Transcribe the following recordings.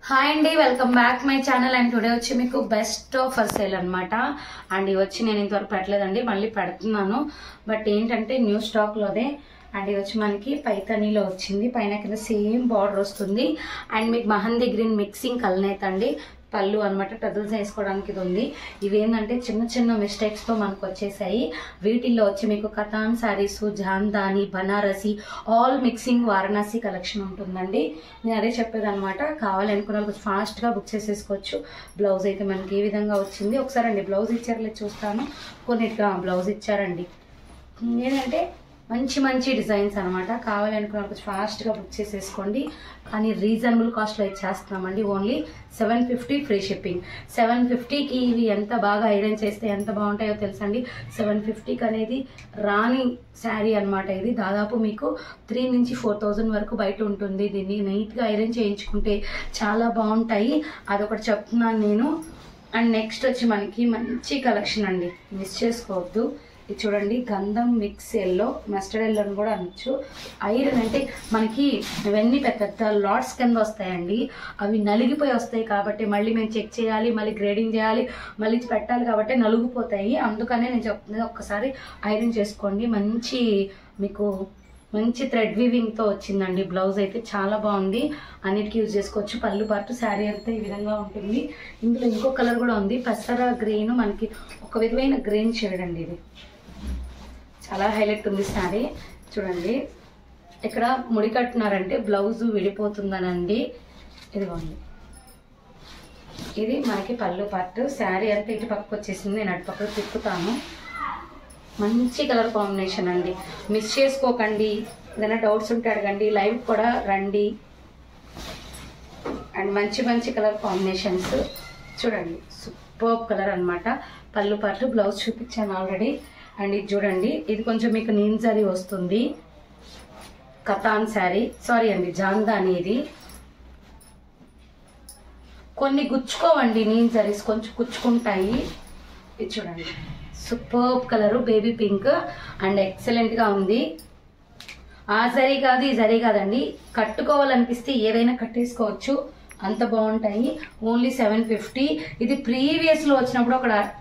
Hi అండి, welcome back my channel. And today వచ్చి మీకు బెస్ట్ ఆఫర్ సేల్ అనమాట. అండ్ ఇవి వచ్చి నేను ఇంతవరకు పెట్టలేదండి, మళ్ళీ పెడుతున్నాను. బట్ ఏంటంటే న్యూ స్టాక్లోదే. అండ్ ఇది వచ్చి మనకి పైతానీలో వచ్చింది, పైన కింద సేమ్ బార్డర్ వస్తుంది. అండ్ మీకు మహందీ గ్రీన్ మిక్సింగ్ కలనేత అండి, పళ్ళు అనమాట. టజల్స్ వేసుకోవడానికి ఇది ఉంది. ఇవేంటంటే చిన్న చిన్న మిస్టేక్స్తో మనకు వచ్చేసాయి. వీటిల్లో వచ్చి మీకు Katan saris, Jamdani, Banarasi all mixing Varanasi collection ఉంటుందండి. నేను అదే చెప్పేదనమాట. కావాలనుకున్న వాళ్ళకి ఫాస్ట్గా బుక్ చేసేసుకోవచ్చు. బ్లౌజ్ అయితే మనకి ఈ విధంగా వచ్చింది. ఒకసారి అండి బ్లౌజ్ ఇచ్చారులే చూస్తాను. కొన్నిటిగా బ్లౌజ్ ఇచ్చారండి. ఏంటంటే మంచి మంచి డిజైన్స్ అనమాట. కావాలనుకున్న వాళ్ళకి ఫాస్ట్గా బుక్ చేసేసుకోండి. కానీ రీజనబుల్ కాస్ట్లో ఇచ్చేస్తున్నామండి. Only 750 free shipping. 750కి ఇవి ఎంత బాగా ఐరన్ చేస్తే ఎంత బాగుంటాయో తెలుసండి. 750కి అనేది రాణి శారీ అనమాట. ఇది దాదాపు మీకు 3 నుంచి 4000 వరకు బయట ఉంటుంది. దీన్ని నీట్గా ఐరన్ చేయించుకుంటే చాలా బాగుంటాయి. అదొకటి చెప్తున్నాను నేను. అండ్ నెక్స్ట్ వచ్చి మనకి మంచి కలెక్షన్ అండి, మిస్ చేసుకోవద్దు. ఇది చూడండి, గంధం మిక్స్ ఎల్లో, మస్టర్డ్ ఎల్లో అని కూడా అనొచ్చు. ఐరన్ అంటే మనకి ఇవన్నీ పెద్ద లాట్స్ కింద వస్తాయండి. అవి నలిగిపోయి వస్తాయి కాబట్టి మళ్ళీ మేము చెక్ చేయాలి, మళ్ళీ గ్రేడింగ్ చేయాలి, మళ్ళీ పెట్టాలి కాబట్టి నలిగిపోతాయి. అందుకనే నేను చెప్తున్నది, ఒక్కసారి ఐరన్ చేసుకోండి. మీకు మంచి థ్రెడ్ వీవింగ్తో వచ్చిందండి. బ్లౌజ్ అయితే చాలా బాగుంది, అన్నిటికీ యూజ్ చేసుకోవచ్చు. పళ్ళు పాటు శారీ అంతా ఈ విధంగా ఉంటుంది. ఇందులో ఇంకో కలర్ కూడా ఉంది, పెసర గ్రీన్. మనకి ఒక విధమైన గ్రీన్ షేడ్ అండి. ఇది చాలా హైలైట్ ఉంది శారీ. చూడండి, ఇక్కడ ముడి కట్టున్నారంటే బ్లౌజ్ విడిపోతుందనండి. ఇదిగోండి, ఇది మనకి పళ్ళు పార్ట్. శారీ అంతా ఇటు పక్కకు వచ్చేసింది, నేను అటు పక్కకు తిప్పుతాను. మంచి కలర్ కాంబినేషన్ అండి, మిస్ చేసుకోకండి. ఏదైనా డౌట్స్ ఉంటే అడగండి, లైవ్ కూడా రండి. అండ్ మంచి మంచి కలర్ కాంబినేషన్స్ చూడండి, సూపర్ కలర్ అనమాట. పళ్ళు పార్ట్, బ్లౌజ్ చూపించాను ఆల్రెడీ. అండ్ ఇది చూడండి, ఇది కొంచెం మీకు నీమ్ జరీ వస్తుంది. కథాన్ శారీ, సారీ అండి జాందాని. ఇది కొన్ని గుచ్చుకోవండి, నీమ్ జరీస్ కొంచెం గుచ్చుకుంటాయి. ఇది చూడండి, super colour, baby pink. And ఎక్సలెంట్గా ఉంది. ఆ జరీ కాదు ఈ జరీ కాదండి, కట్టుకోవాలనిపిస్తే ఏదైనా కట్టేసుకోవచ్చు, అంత బాగుంటాయి. ఓన్లీ 750. ఇది ప్రీవియస్లో వచ్చినప్పుడు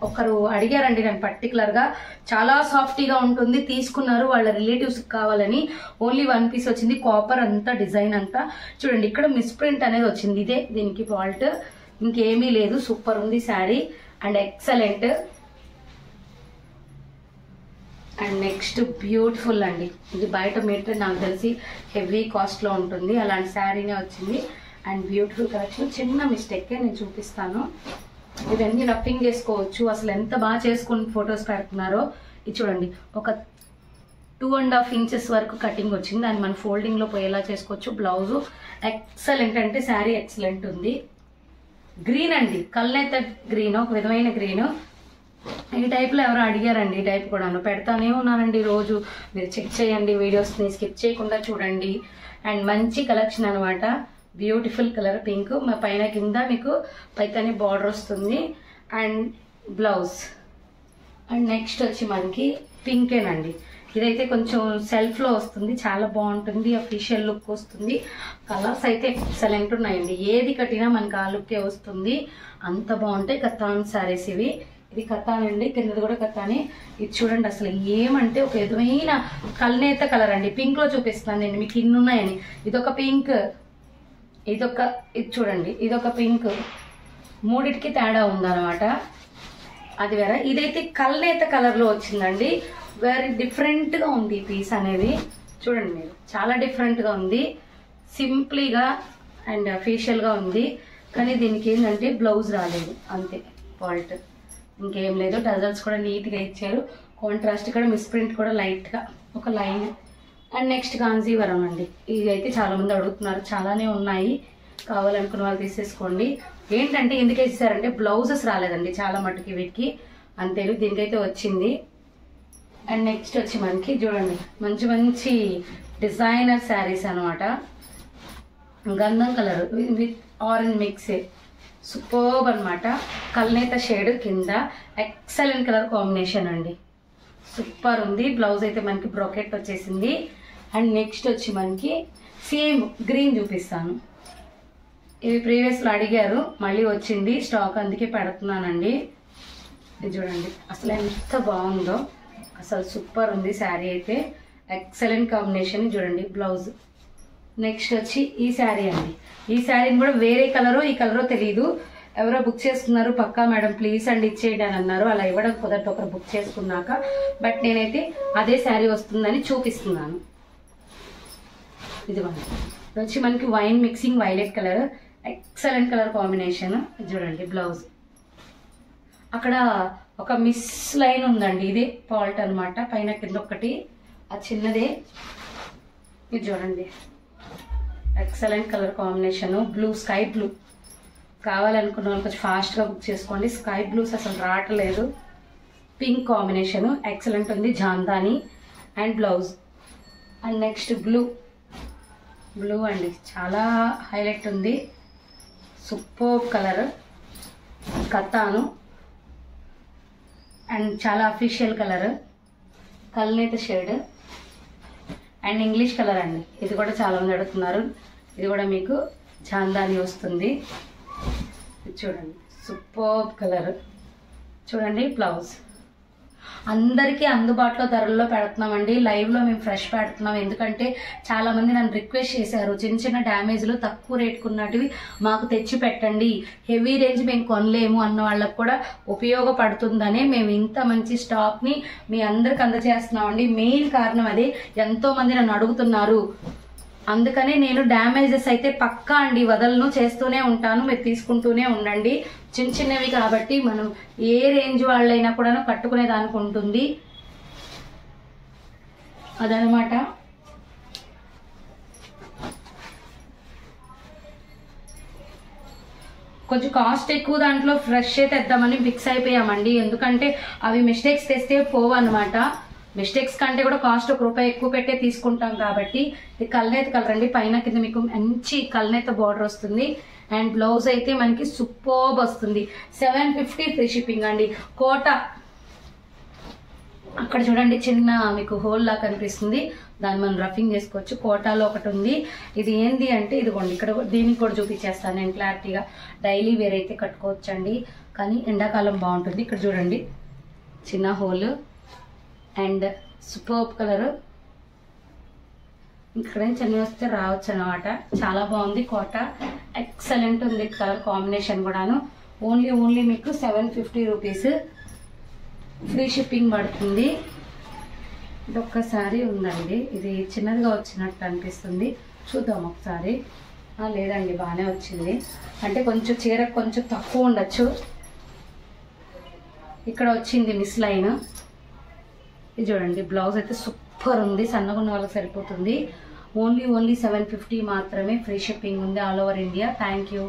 ఒకరు అడిగారండి నన్ను పర్టికులర్గా. చాలా సాఫ్టీగా ఉంటుంది, తీసుకున్నారు వాళ్ళ రిలేటివ్స్కి కావాలని. ఓన్లీ 1 పీస్ వచ్చింది. కాపర్ అంతా డిజైన్ అంతా చూడండి, ఇక్కడ మిస్ప్రింట్ అనేది వచ్చింది. ఇదే దీనికి ఫాల్ట్, ఇంకేమీ లేదు. సూపర్ ఉంది sari and excellent. And next beautiful అండి, ఇది బయట మీటర్ నాకు తెలిసి హెవీ కాస్ట్లో ఉంటుంది, అలాంటి శారీనే వచ్చింది. And beautiful collection. చిన్న మిస్టేకే నేను చూపిస్తాను. ఇవన్నీ రఫింగ్ చేసుకోవచ్చు. అసలు ఎంత బాగా చేసుకుని ఫొటోస్ పెడుతున్నారో. ఇది చూడండి, ఒక 2.5 ఇంచెస్ వరకు కటింగ్ వచ్చింది. దాన్ని మనం ఫోల్డింగ్లో పోయేలా చేసుకోవచ్చు. బ్లౌజు ఎక్సలెంట్ అంటే శారీ ఎక్సలెంట్ ఉంది. గ్రీన్ అండి, కల్నేత గ్రీన్, ఒక విధమైన గ్రీన్. ఈ టైప్లో ఎవరో అడిగారండి, ఈ టైప్ కూడాను పెడతానే ఉన్నానండి రోజు. మీరు చెక్ చేయండి, వీడియోస్ని స్కిప్ చేయకుండా చూడండి. అండ్ మంచి కలెక్షన్ అనమాట. బ్యూటిఫుల్ కలర్ పింక్, మా పైన కింద మీకు పైతాని బార్డర్ వస్తుంది. And blouse. అండ్ నెక్స్ట్ వచ్చి మనకి పింకేనండి. ఇదైతే కొంచెం సెల్ఫ్లో వస్తుంది, చాలా బాగుంటుంది, అఫీషియల్ లుక్ వస్తుంది. కలర్స్ అయితే ఎక్సలెంట్ ఉన్నాయండి, ఏది కట్టినా మనకి ఆ లుక్కే వస్తుంది, అంత బాగుంటాయి. కథాన్ శారీస్ ఇవి. ఇది కథాన్ అండి, కిందది కూడా కథానే. ఇది చూడండి, అసలు ఏమంటే ఒక విధమైన కల్నేత కలర్ అండి. పింక్లో చూపిస్తున్నాను నేను మీకు, ఇన్ని ఉన్నాయని. ఇదొక పింక్, ఇది చూడండి, ఇదొక పింక్. మూడిటికి తేడా ఉందన్నమాట, అది వేరే. ఇదైతే కల్నేత కలర్లో వచ్చిందండి. వెరీ డిఫరెంట్గా ఉంది ఈ పీస్ అనేది. చూడండి మీరు, చాలా డిఫరెంట్గా ఉంది, సింప్లీగా అండ్ అఫీషియల్గా ఉంది. కానీ దీనికి ఏంటంటే బ్లౌజ్ రాలేదు, అంతే ఫాల్ట్, ఇంకేం లేదు. టజల్స్ కూడా నీట్గా ఇచ్చారు. కాంట్రాస్ట్ కూడా మిస్ప్రింట్ కూడా లైట్గా ఒక లైన్. అండ్ నెక్స్ట్ కాంజీవరం అండి. ఇది అయితే చాలా మంది అడుగుతున్నారు, చాలానే ఉన్నాయి. కావాలనుకున్న వాళ్ళు తీసేసుకోండి. ఏంటంటే ఎందుకు వేసేసారంటే బ్లౌజెస్ రాలేదండి చాలా మటుకి వీటికి, అంతే. దీనికైతే వచ్చింది. అండ్ నెక్స్ట్ వచ్చి మనకి చూడండి, మంచి మంచి డిజైనర్ శారీస్ అనమాట. గంధం colour with orange mix, superb అనమాట. కల్నేత షేడ్ కింద, ఎక్సలెంట్ కలర్ కాంబినేషన్ అండి, సూపర్ ఉంది. బ్లౌజ్ అయితే మనకి బ్రోకెట్ వచ్చేసింది. అండ్ నెక్స్ట్ వచ్చి మనకి సేమ్ గ్రీన్ చూపిస్తాను. ఇవి ప్రీవియస్లో అడిగారు, మళ్ళీ వచ్చింది స్టాక్, అందుకే పెడుతున్నానండి. ఇది చూడండి అసలు ఎంత బాగుందో, అసలు సూపర్ ఉంది శారీ అయితే, ఎక్సలెంట్ కాంబినేషన్. చూడండి బ్లౌజ్. నెక్స్ట్ వచ్చి ఈ శారీ అండి. ఈ శారీని కూడా వేరే కలరో ఈ కలరో తెలియదు, ఎవరో బుక్ చేసుకున్నారు, పక్కా మేడం ప్లీజ్ అండి ఇచ్చేయండి అని అన్నారు. అలా ఇవ్వడం కుదరదు ఒకరు బుక్ చేసుకున్నాక. బట్ నేనైతే అదే శారీ వస్తుందని చూపిస్తున్నాను. ఇదిగోండి వచ్చి మనకి wine mixing violet colour, excellent colour combination. చూడండి బ్లౌజ్. అక్కడ ఒక మిస్ లైన్ ఉందండి, ఇదే ఫాల్ట్ అనమాట, పైన కింద ఒకటి ఆ చిన్నదే. ఇది చూడండి excellent colour combination, blue, sky blue. కావాలనుకున్న వాళ్ళు కొంచెం ఫాస్ట్గా బుక్ చేసుకోండి, స్కై బ్లూస్ అసలు రావట్లేదు. పింక్ కాంబినేషన్ ఎక్సలెంట్ ఉంది, Jamdani and blouse. And next blue అండి, చాలా హైలైట్ ఉంది, సూపర్ కలర్, కతాను అండ్ చాలా అఫీషియల్ కలర్, కల్నేత షేడ్ అండ్ ఇంగ్లీష్ కలర్ అండి. ఇది కూడా చాలా మంది అడుగుతున్నారు. ఇది కూడా మీకు జాందాని వస్తుంది. చూడండి సూపర్ కలర్. చూడండి బ్లౌజ్. అందరికీ అందుబాటులో ధరల్లో పెడుతున్నామండి. లైవ్లో మేము ఫ్రెష్ పెడుతున్నాం, ఎందుకంటే చాలామంది నన్ను రిక్వెస్ట్ చేశారు, చిన్న చిన్న డ్యామేజ్లు తక్కువ రేటుకున్నటివి మాకు తెచ్చి పెట్టండి, హెవీ రేంజ్ మేము కొనలేము అన్న వాళ్ళకు కూడా ఉపయోగపడుతుందనే మేము ఇంత మంచి స్టాక్ని మీ అందరికి అందజేస్తున్నామండి. మెయిన్ కారణం అదే, ఎంతోమంది నన్ను అడుగుతున్నారు, అందుకనే నేను డ్యామేజెస్ అయితే పక్కా అండి వదలను, చేస్తూనే ఉంటాను, మీరు తీసుకుంటూనే ఉండండి. చిన్న చిన్నవి కాబట్టి మనం ఏ రేంజ్ వాళ్ళైనా కూడా కట్టుకునే దానికి ఉంటుంది, అదనమాట. కొంచెం కాస్ట్ ఎక్కువ దాంట్లో ఫ్రెష్ తెద్దామని ఫిక్స్ అయిపోయామండి, ఎందుకంటే అవి మిస్టేక్స్ తెస్తే పోవు అనమాట. మిస్టేక్స్ కంటే కూడా కాస్ట్ ₹1 ఎక్కువ పెట్టే తీసుకుంటాం కాబట్టి. ఇది కల్నేత కలర్ అండి, పైన కింద మీకు మంచి కల్నేత బార్డర్ వస్తుంది. అండ్ బ్లౌజ్ అయితే మనకి సూపర్బ్ వస్తుంది. 750 ఫ్రీ షిప్పింగ్ అండి. కోట అక్కడ చూడండి చిన్న మీకు హోల్ లా కనిపిస్తుంది, దాన్ని మనం రఫింగ్ చేసుకోవచ్చు. కోటాలో ఒకటి ఉంది. ఇది ఏంది అంటే ఇదిగోండి, ఇక్కడ దీనికి కూడా చూపించేస్తాను నేను క్లారిటీగా. డైలీ వేర్ అయితే కట్టుకోవచ్చండి, కానీ ఎండాకాలం బాగుంటుంది. ఇక్కడ చూడండి చిన్న హోల్ అండ్ సూపర్బ్ కలర్. ఇక్కడ చిన్న వస్తే రావచ్చు అనమాట. చాలా బాగుంది కోట, ఎక్సలెంట్ ఉంది కలర్ కాంబినేషన్ కూడాను. ఓన్లీ మీకు 750 రూపీస్ ఫ్రీ షిప్పింగ్ పడుతుంది. ఇది ఒక్కసారి ఉందండి, ఇది చిన్నదిగా వచ్చినట్టు అనిపిస్తుంది, చూద్దాం ఒకసారి. లేదండి బాగానే వచ్చింది, అంటే కొంచెం చీర కొంచెం తక్కువ ఉండొచ్చు. ఇక్కడ వచ్చింది మిస్ లైన్. ఇది చూడండి బ్లౌజ్ అయితే సూపర్ ఉంది, సన్నగా ఉన్న వాళ్ళకి సరిపోతుంది. ఓన్లీ 750 మాత్రమే ఫ్రీ షిప్పింగ్ ఉంది all over India. Thank you.